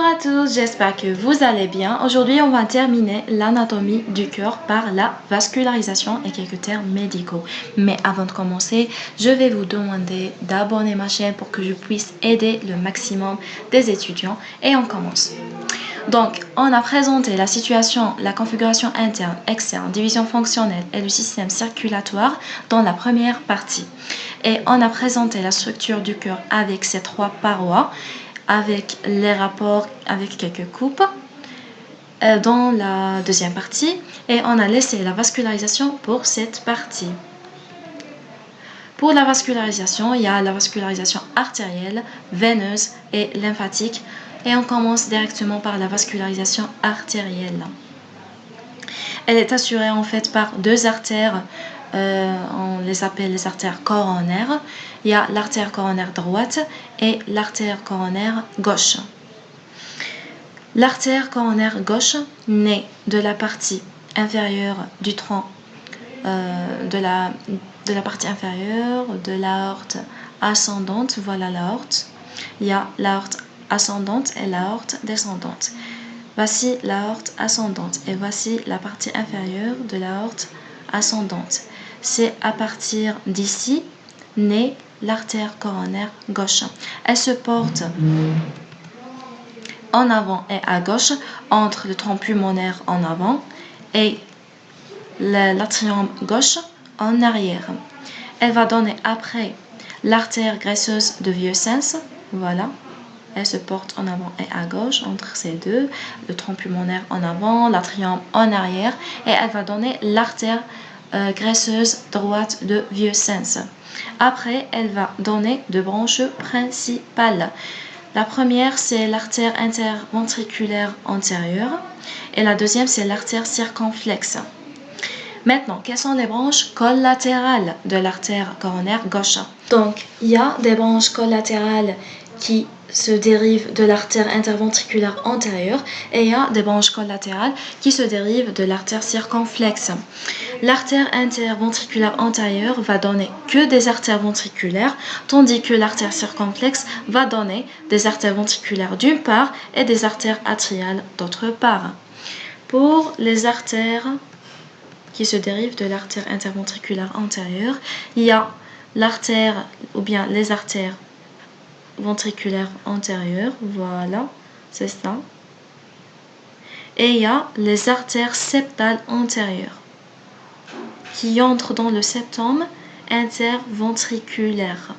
à tous, j'espère que vous allez bien. Aujourd'hui, on va terminer l'anatomie du cœur par la vascularisation et quelques termes médicaux. Mais avant de commencer, je vais vous demander d'abonner ma chaîne pour que je puisse aider le maximum des étudiants. Et on commence. Donc, on a présenté la situation, la configuration interne, externe, division fonctionnelle et le système circulatoire dans la première partie. Et on a présenté la structure du cœur avec ses trois parois, avec les rapports, avec quelques coupes dans la deuxième partie. Et on a laissé la vascularisation pour cette partie. Pour la vascularisation, il y a la vascularisation artérielle, veineuse et lymphatique. Et on commence directement par la vascularisation artérielle. Elle est assurée en fait par deux artères, on les appelle les artères coronaires. Il y a l'artère coronaire droite et l'artère coronaire gauche. L'artère coronaire gauche naît de la partie inférieure du tronc, de la partie inférieure de l'aorte ascendante. Voilà l'aorte. Il y a l'aorte ascendante et l'aorte descendante. Voici l'aorte ascendante et voici la partie inférieure de l'aorte ascendante. C'est à partir d'ici naît l'artère coronaire gauche. Elle se porte en avant et à gauche entre le tronc pulmonaire en avant et l'atrium gauche en arrière. Elle va donner après l'artère graisseuse de vieux sens. Voilà. Elle se porte en avant et à gauche entre ces deux, le tronc pulmonaire en avant, l'atrium en arrière, et elle va donner l'artère graisseuse droite de vieux sens. Après, elle va donner deux branches principales. La première, c'est l'artère interventriculaire antérieure et la deuxième, c'est l'artère circonflexe. Maintenant, quelles sont les branches collatérales de l'artère coronaire gauche? Donc, il y a des branches collatérales qui se dérivent de l'artère interventriculaire antérieure et il y a des branches collatérales qui se dérivent de l'artère circonflexe. L'artère interventriculaire antérieure va donner que des artères ventriculaires, tandis que l'artère circonflexe va donner des artères ventriculaires d'une part et des artères atriales d'autre part. Pour les artères qui se dérivent de l'artère interventriculaire antérieure, il y a l'artère ou bien les artères ventriculaires antérieures, voilà, c'est ça. Et il y a les artères septales antérieures qui entrent dans le septum interventriculaire.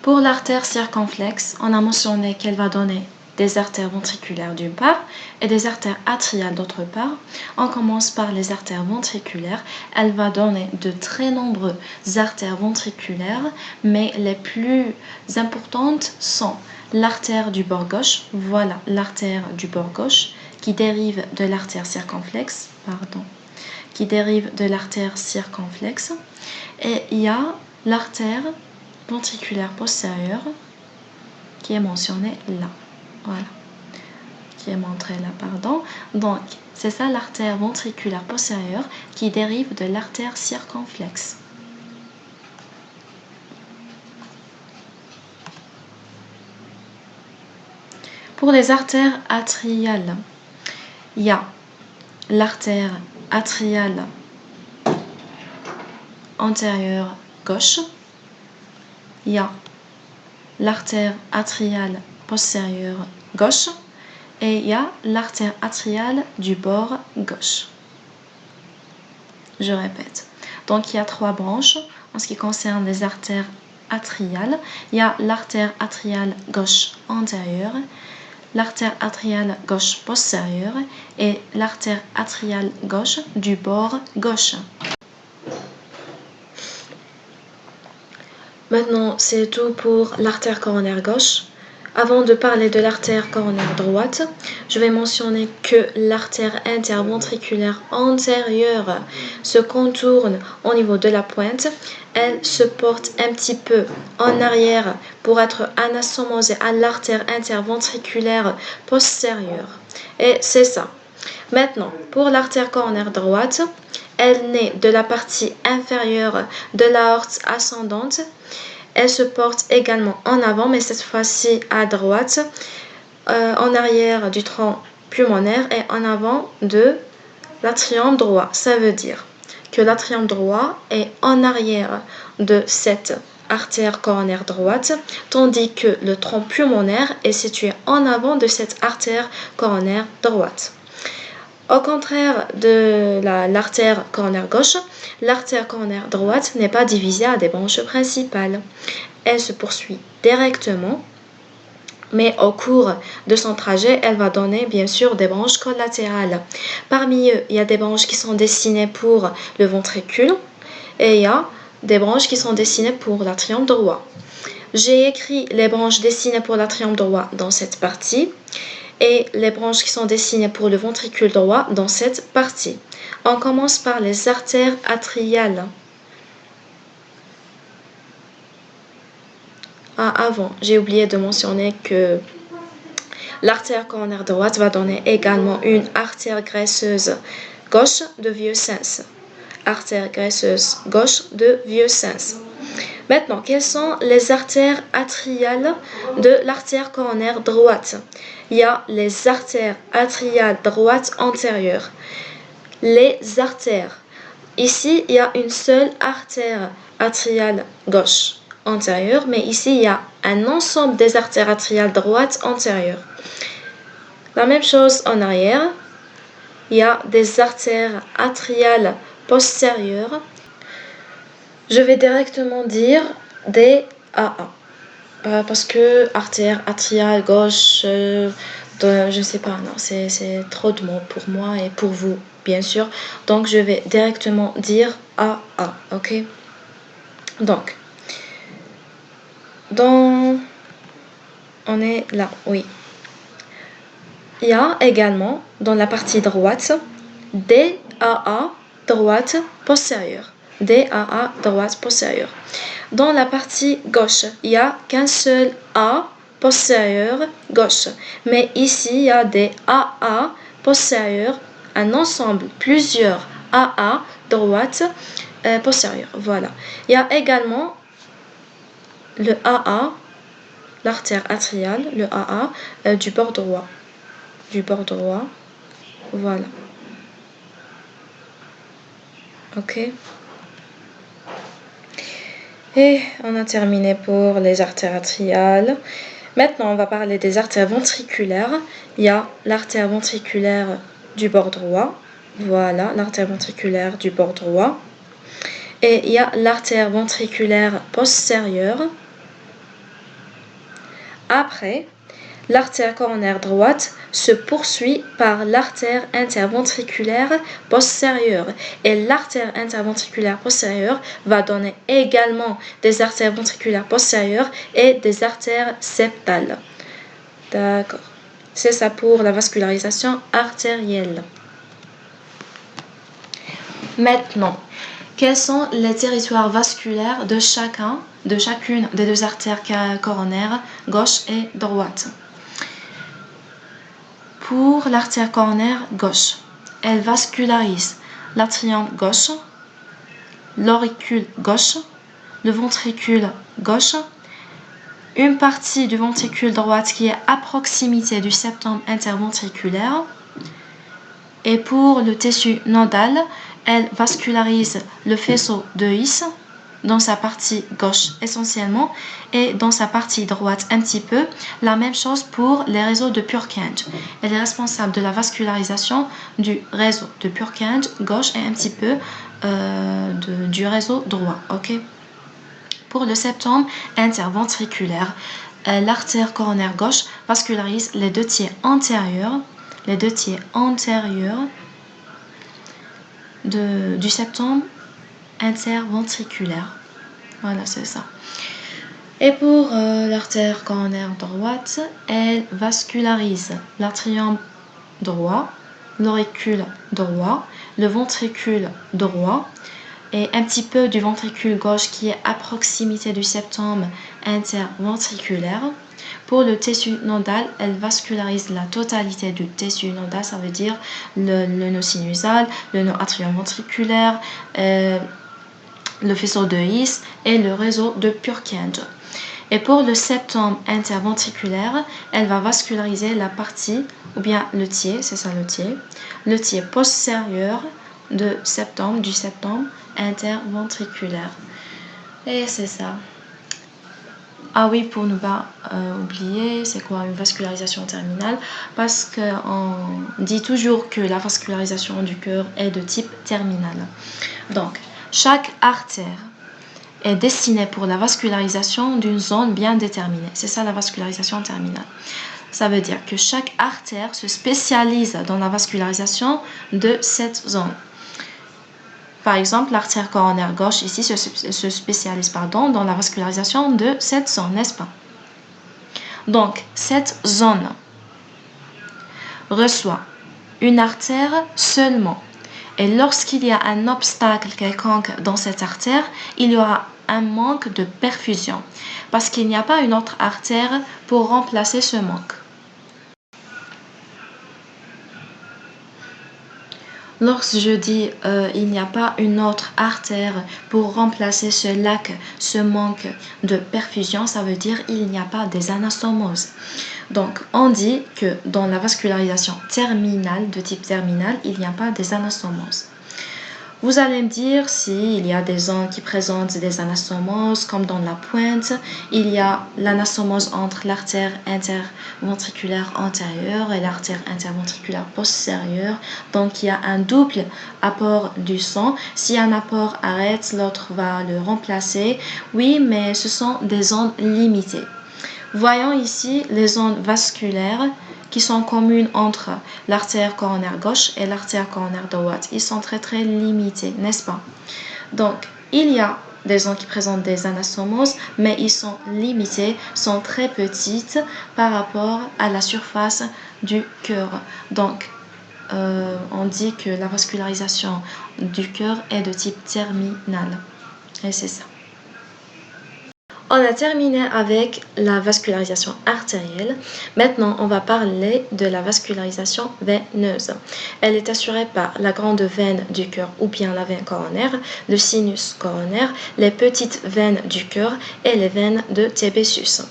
Pour l'artère circonflexe, on a mentionné qu'elle va donner des artères ventriculaires d'une part et des artères atriales d'autre part. On commence par les artères ventriculaires. Elle va donner de très nombreuses artères ventriculaires, mais les plus importantes sont l'artère du bord gauche, voilà l'artère du bord gauche qui dérive de l'artère circonflexe, qui dérive de l'artère circonflexe, et il y a l'artère ventriculaire postérieure qui est mentionnée là. Voilà, qui est montré là, pardon. Donc, c'est ça l'artère ventriculaire postérieure qui dérive de l'artère circonflexe. Pour les artères atriales, il y a l'artère atriale antérieure gauche, il y a l'artère atriale postérieure gauche et il y a l'artère atriale du bord gauche. Je répète. Donc il y a trois branches en ce qui concerne les artères atriales. Il y a l'artère atriale gauche antérieure, l'artère atriale gauche postérieure et l'artère atriale gauche du bord gauche. Maintenant, c'est tout pour l'artère coronaire gauche. Avant de parler de l'artère coronaire droite, je vais mentionner que l'artère interventriculaire antérieure se contourne au niveau de la pointe. Elle se porte un petit peu en arrière pour être anastomosée à l'artère interventriculaire postérieure. Et c'est ça. Maintenant, pour l'artère coronaire droite, elle naît de la partie inférieure de l'aorte ascendante. Elle se porte également en avant, mais cette fois-ci à droite, en en arrière du tronc pulmonaire et en avant de l'atrium droit. Ça veut dire que l'atrium droit est en arrière de cette artère coronaire droite, tandis que le tronc pulmonaire est situé en avant de cette artère coronaire droite. Au contraire de l'artère coronaire gauche, l'artère coronaire droite n'est pas divisée à des branches principales. Elle se poursuit directement, mais au cours de son trajet, elle va donner bien sûr des branches collatérales. Parmi eux, il y a des branches qui sont destinées pour le ventricule et il y a des branches qui sont destinées pour l'atrium droit. J'ai écrit les branches destinées pour l'atrium droit dans cette partie et les branches qui sont destinées pour le ventricule droit dans cette partie. On commence par les artères atriales. Avant, j'ai oublié de mentionner que l'artère coronaire droite va donner également une artère graisseuse gauche de vieux sens. Artère graisseuse gauche de vieux sens. Maintenant, quelles sont les artères atriales de l'artère coronaire droite? Il y a les artères atriales droites antérieures. Les artères. Ici, il y a une seule artère atriale gauche antérieure, mais ici, il y a un ensemble des artères atriales droites antérieures. La même chose en arrière. Il y a des artères atriales postérieures. Je vais directement dire des AA. Parce que artère atriale gauche, je ne sais pas, non, c'est trop de mots pour moi et pour vous, bien sûr. Donc, je vais directement dire AA, ok? Donc, on est là, oui. Il y a également, dans la partie droite, des AA droite postérieure. DAA droite postérieure. Dans la partie gauche, il n'y a qu'un seul A postérieur gauche. Mais ici, il y a des AA postérieurs, un ensemble, plusieurs AA droite postérieure. Voilà. Il y a également le AA, l'artère atriale, le AA du bord droit. Du bord droit. Voilà. Ok. Et on a terminé pour les artères atriales. Maintenant, on va parler des artères ventriculaires. Il y a l'artère ventriculaire du bord droit. Voilà, l'artère ventriculaire du bord droit. Et il y a l'artère ventriculaire postérieure. Après, l'artère coronaire droite se poursuit par l'artère interventriculaire postérieure. Et l'artère interventriculaire postérieure va donner également des artères ventriculaires postérieures et des artères septales. D'accord. C'est ça pour la vascularisation artérielle. Maintenant, quels sont les territoires vasculaires de chacune des deux artères coronaires, gauche et droite? Pour l'artère coronaire gauche, elle vascularise l'atrium gauche, l'auricule gauche, le ventricule gauche, une partie du ventricule droite qui est à proximité du septum interventriculaire. Et pour le tissu nodal, elle vascularise le faisceau de His dans sa partie gauche essentiellement et dans sa partie droite un petit peu. La même chose pour les réseaux de Purkinje. Elle est responsable de la vascularisation du réseau de Purkinje gauche et un petit peu du réseau droit. Okay? Pour le septum interventriculaire, l'artère coronaire gauche vascularise les deux tiers antérieurs du septum interventriculaire. Voilà, c'est ça. Et pour l'artère coronaire droite, elle vascularise l'atrium droit, l'auricule droit, le ventricule droit et un petit peu du ventricule gauche qui est à proximité du septum interventriculaire. Pour le tissu nodal, elle vascularise la totalité du tissu nodal, ça veut dire le nœud sinusal, le nœud atrioventriculaire, le faisceau de His et le réseau de Purkinje. Et pour le septum interventriculaire, elle va vasculariser la partie, ou bien le tiers, c'est ça le tiers postérieur du septum interventriculaire. Et c'est ça. Ah oui, pour ne pas oublier, c'est quoi une vascularisation terminale? Parce qu'on dit toujours que la vascularisation du cœur est de type terminal. Donc, chaque artère est destinée pour la vascularisation d'une zone bien déterminée. C'est ça la vascularisation terminale. Ça veut dire que chaque artère se spécialise dans la vascularisation de cette zone. Par exemple, l'artère coronaire gauche ici se spécialise dans la vascularisation de cette zone, n'est-ce pas? Donc, cette zone reçoit une artère seulement. Et lorsqu'il y a un obstacle quelconque dans cette artère, il y aura un manque de perfusion parce qu'il n'y a pas une autre artère pour remplacer ce manque. Lorsque je dis il n'y a pas une autre artère pour remplacer ce lac, ce manque de perfusion, ça veut dire il n'y a pas des anastomoses. Donc on dit que dans la vascularisation terminale, de type terminal, il n'y a pas des anastomoses. Vous allez me dire s'il y a des zones qui présentent des anastomoses, comme dans la pointe, il y a l'anastomose entre l'artère interventriculaire antérieure et l'artère interventriculaire postérieure. Donc il y a un double apport du sang. Si un apport arrête, l'autre va le remplacer. Oui, mais ce sont des zones limitées. Voyons ici les zones vasculaires qui sont communes entre l'artère coronaire gauche et l'artère coronaire droite. Ils sont très très limités, n'est-ce pas? Donc, il y a des zones qui présentent des anastomoses, mais ils sont limités, sont très petites par rapport à la surface du cœur. Donc, on dit que la vascularisation du cœur est de type terminal. Et c'est ça. On a terminé avec la vascularisation artérielle. Maintenant, on va parler de la vascularisation veineuse. Elle est assurée par la grande veine du cœur ou bien la veine coronaire, le sinus coronaire, les petites veines du cœur et les veines de Tébésus.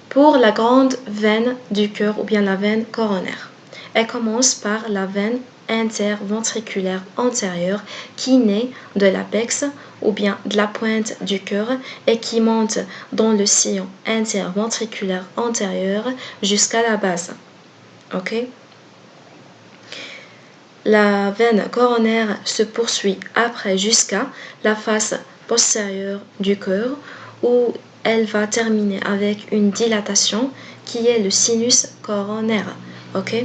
Pour la grande veine du cœur ou bien la veine coronaire, elle commence par la veine interventriculaire antérieure qui naît de l'apex ou bien de la pointe du cœur et qui monte dans le sillon interventriculaire antérieur jusqu'à la base. Ok? La veine coronaire se poursuit après jusqu'à la face postérieure du cœur où elle va terminer avec une dilatation qui est le sinus coronaire. Ok?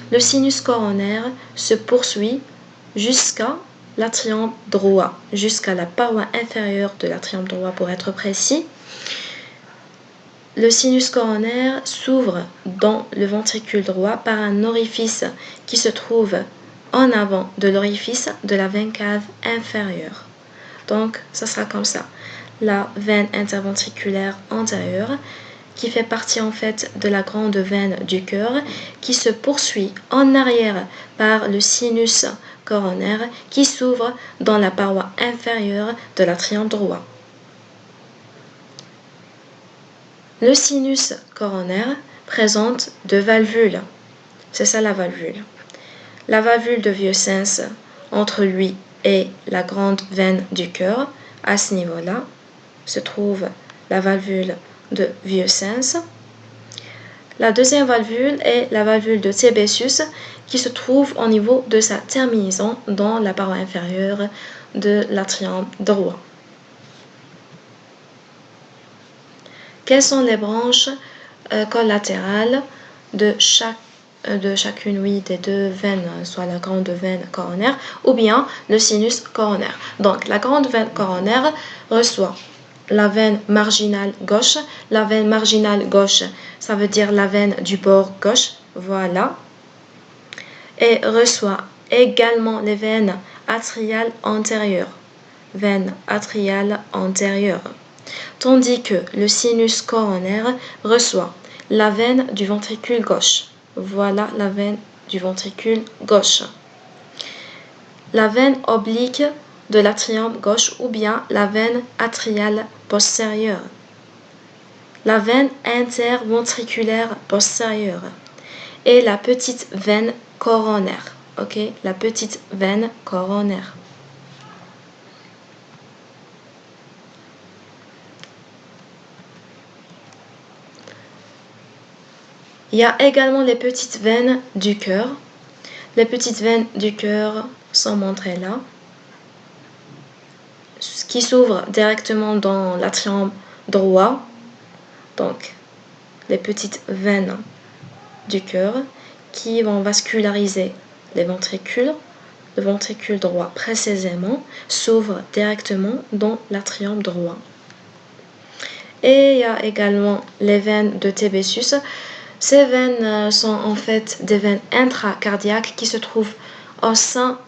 Le sinus coronaire se poursuit jusqu'à l'atrium droit, jusqu'à la paroi inférieure de l'atrium droit pour être précis. Le sinus coronaire s'ouvre dans le ventricule droit par un orifice qui se trouve en avant de l'orifice de la veine cave inférieure. Donc, ça sera comme ça. La veine interventriculaire antérieure qui fait partie en fait de la grande veine du cœur, qui se poursuit en arrière par le sinus coronaire qui s'ouvre dans la paroi inférieure de l'atrium droit. Le sinus coronaire présente deux valvules. C'est ça la valvule. La valvule de Vieux-Sens entre lui et la grande veine du cœur, à ce niveau-là, se trouve la valvule de Vieux-Sens. La deuxième valvule est la valvule de Tébésus qui se trouve au niveau de sa terminaison dans la paroi inférieure de l'atrium droit. Quelles sont les branches collatérales de chacune des deux veines, soit la grande veine coronaire ou bien le sinus coronaire? Donc la grande veine coronaire reçoit la veine marginale gauche. La veine marginale gauche, ça veut dire la veine du bord gauche, voilà. Et reçoit également les veines atriales antérieures. Veine atriale antérieure. Tandis que le sinus coronaire reçoit la veine du ventricule gauche. Voilà la veine du ventricule gauche. La veine oblique de l'atrium gauche ou bien la veine atriale postérieure, la veine interventriculaire postérieure et la petite veine coronaire. Ok, la petite veine coronaire. Il y a également les petites veines du cœur. Les petites veines du cœur sont montrées là, qui s'ouvrent directement dans l'atrium droit. Donc, les petites veines du cœur qui vont vasculariser les ventricules. Le ventricule droit précisément s'ouvre directement dans l'atrium droit. Et il y a également les veines de Tébésus. Ces veines sont en fait des veines intracardiaques qui se trouvent au sein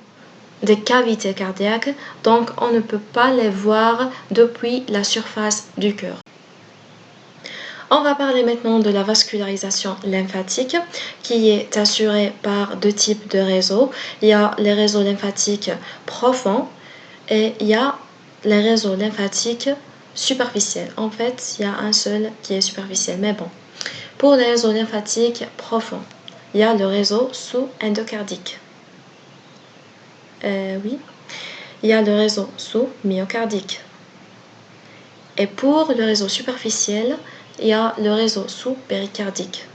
des cavités cardiaques, donc on ne peut pas les voir depuis la surface du cœur. On va parler maintenant de la vascularisation lymphatique qui est assurée par deux types de réseaux. Il y a les réseaux lymphatiques profonds et il y a les réseaux lymphatiques superficiels. En fait, il y a un seul qui est superficiel, mais bon. Pour les réseaux lymphatiques profonds, il y a le réseau sous-endocardique. Oui, il y a le réseau sous-myocardique. Et pour le réseau superficiel, il y a le réseau sous-péricardique.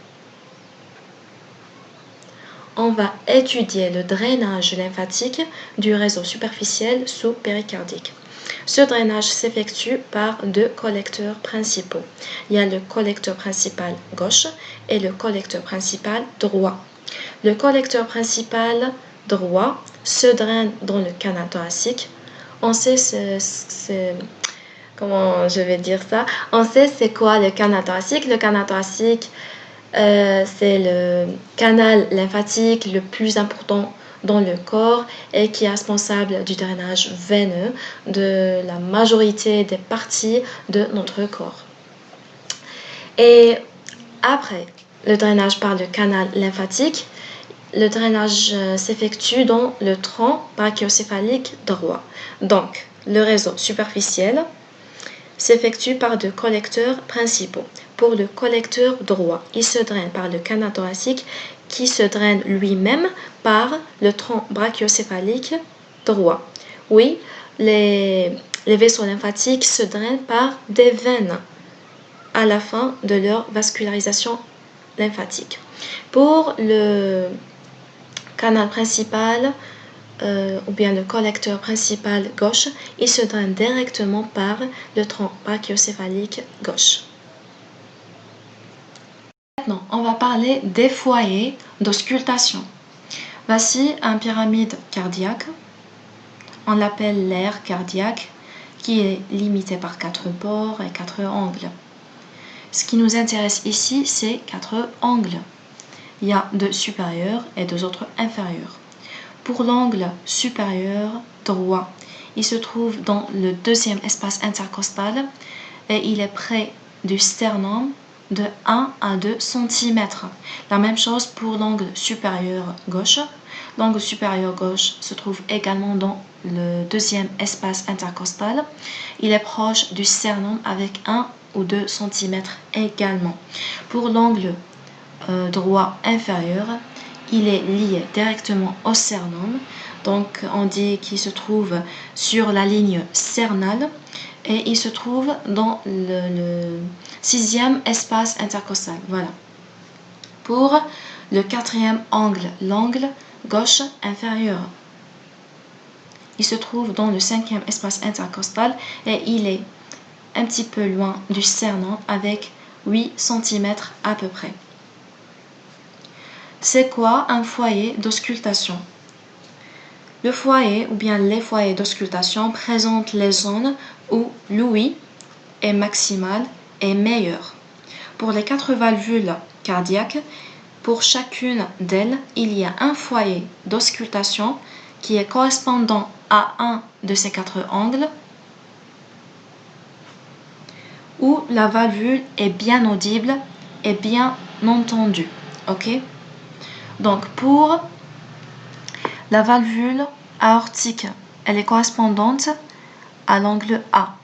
On va étudier le drainage lymphatique du réseau superficiel sous-péricardique. Ce drainage s'effectue par deux collecteurs principaux. Il y a le collecteur principal gauche et le collecteur principal droit. Le collecteur principal droit se draine dans le canal thoracique. On sait comment je vais dire ça. On sait c'est quoi le canal thoracique. Le canal thoracique, c'est le canal lymphatique le plus important dans le corps et qui est responsable du drainage veineux de la majorité des parties de notre corps. Et après le drainage par le canal lymphatique, le drainage s'effectue dans le tronc brachiocéphalique droit. Donc, le réseau superficiel s'effectue par deux collecteurs principaux. Pour le collecteur droit, il se draine par le canal thoracique qui se draine lui-même par le tronc brachiocéphalique droit. Oui, les vaisseaux lymphatiques se drainent par des veines à la fin de leur vascularisation lymphatique. Pour le canal principal ou bien le collecteur principal gauche, il se draine directement par le tronc brachiocéphalique gauche. Maintenant, on va parler des foyers d'auscultation. Voici une pyramide cardiaque. On l'appelle l'aire cardiaque qui est limitée par 4 bords et 4 angles. Ce qui nous intéresse ici, c'est 4 angles. Il y a 2 supérieurs et 2 autres inférieurs. Pour l'angle supérieur droit, il se trouve dans le deuxième espace intercostal et il est près du sternum de 1 à 2 cm. La même chose pour l'angle supérieur gauche. L'angle supérieur gauche se trouve également dans le deuxième espace intercostal. Il est proche du sternum avec 1 ou 2 cm également. Pour l'angle droit inférieur, il est lié directement au sternum. Donc on dit qu'il se trouve sur la ligne sternale et il se trouve dans le sixième espace intercostal. Voilà. Pour le quatrième angle, l'angle gauche inférieur, il se trouve dans le cinquième espace intercostal et il est un petit peu loin du sternum avec 8 cm à peu près. C'est quoi un foyer d'auscultation? Le foyer ou bien les foyers d'auscultation présentent les zones où l'ouïe est maximale et meilleure. Pour les 4 valvules cardiaques, pour chacune d'elles, il y a un foyer d'auscultation qui est correspondant à un de ces 4 angles où la valvule est bien audible et bien entendue. Ok? Donc pour la valvule aortique elle est correspondante à l'angle A.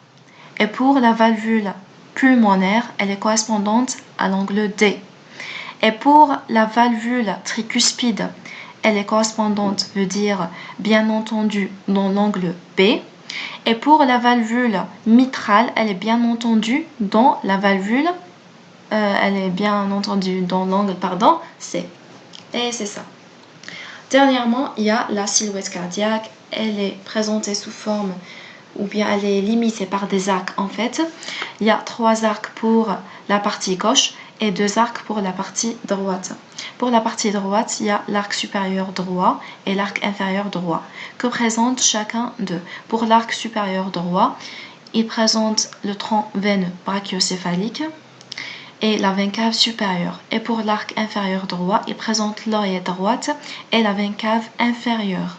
Et pour la valvule pulmonaire, elle est correspondante à l'angle D. Et pour la valvule tricuspide, elle est correspondante, veut dire bien entendu dans l'angle B. Et pour la valvule mitrale, elle est bien entendu dans la valvule, l'angle, C. Et c'est ça. Dernièrement, il y a la silhouette cardiaque. Elle est présentée sous forme, ou bien elle est limitée par des arcs en fait. Il y a 3 arcs pour la partie gauche et 2 arcs pour la partie droite. Pour la partie droite, il y a l'arc supérieur droit et l'arc inférieur droit, que présentent chacun d'eux. Pour l'arc supérieur droit, il présente le tronc veineux brachiocéphalique et la veine cave supérieure. Et pour l'arc inférieur droit, il présente l'oreillette droite et la veine cave inférieure.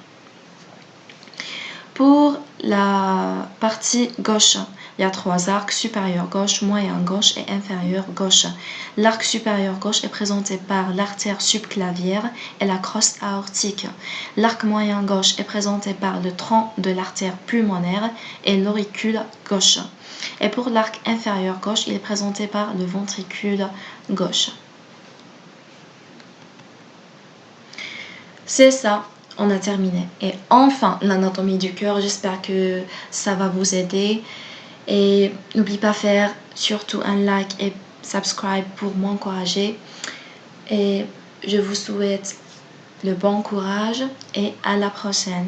Pour la partie gauche, il y a 3 arcs, supérieur gauche, moyen gauche et inférieur gauche. L'arc supérieur gauche est présenté par l'artère subclavière et la crosse aortique. L'arc moyen gauche est présenté par le tronc de l'artère pulmonaire et l'auricule gauche. Et pour l'arc inférieur gauche, il est présenté par le ventricule gauche. C'est ça, on a terminé. Et enfin, l'anatomie du cœur, j'espère que ça va vous aider. Et n'oublie pas de faire surtout un like et subscribe pour m'encourager. Et je vous souhaite le bon courage et à la prochaine.